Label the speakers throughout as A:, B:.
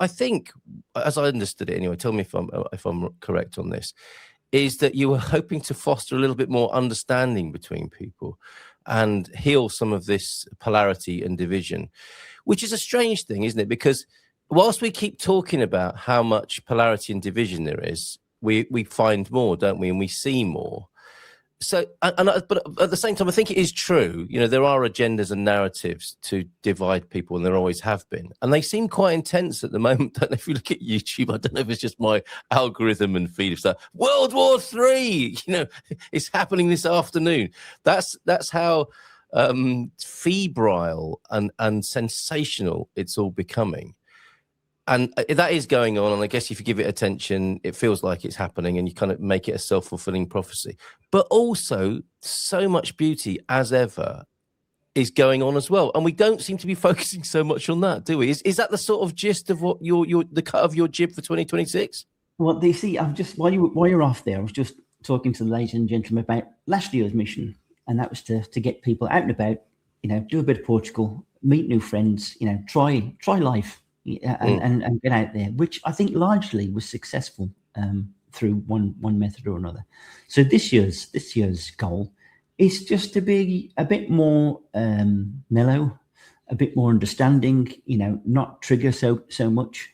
A: I think, as I understood it anyway, tell me if I'm correct on this, is that you were hoping to foster a little bit more understanding between people and heal some of this polarity and division, which is a strange thing, isn't it? Because whilst we keep talking about how much polarity and division there is, we find more, don't we? And we see more. So, but at the same time, I think it is true. You know, there are agendas and narratives to divide people, and there always have been. And they seem quite intense at the moment. Don't know if you look at YouTube. I don't know if it's just my algorithm and feed of stuff. World War III, you know, it's happening this afternoon. That's how febrile and sensational it's all becoming. And that is going on. And I guess if you give it attention, it feels like it's happening and you kind of make it a self-fulfilling prophecy. But also, so much beauty as ever is going on as well. And we don't seem to be focusing so much on that, do we? Is that the sort of gist of what the cut of your jib for 2026?
B: Well, you see, I've just, while you're off there, I was just talking to the ladies and gentlemen about last year's mission. And that was to get people out and about, you know, do a bit of Portugal, meet new friends, you know, try life. And get out there, which I think largely was successful through one method or another. So this year's goal is just to be a bit more mellow, a bit more understanding, you know, not trigger so much,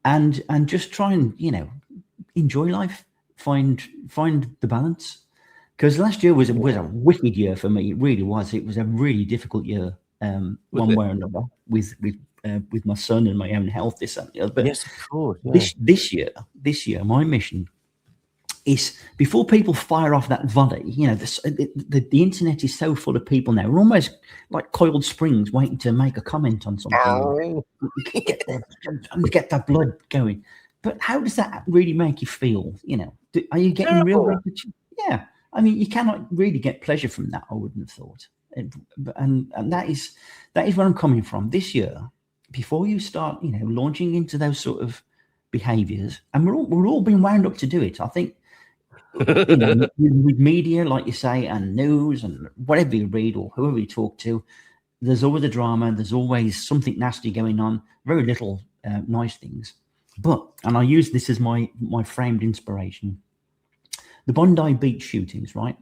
B: and just try and, you know, enjoy life, find the balance. Because last year was a wicked year for me. It really was. It was a really difficult year, one way or another, with my son and my own health, this and the other. But
A: yes, of course. Yeah.
B: This year, my mission is, before people fire off that volley, you know, the internet is so full of people now. We're almost like coiled springs waiting to make a comment on something. Get that blood going. But how does that really make you feel? You know, are you getting real? Yeah, I mean, you cannot really get pleasure from that, I wouldn't have thought. And that is where I'm coming from this year. Before you start, you know, launching into those sort of behaviours, and we're all being wound up to do it. I think, you know, with media, like you say, and news and whatever you read or whoever you talk to, there's always a drama. There's always something nasty going on. Very little nice things. But, and I use this as my framed inspiration, the Bondi Beach shootings, right?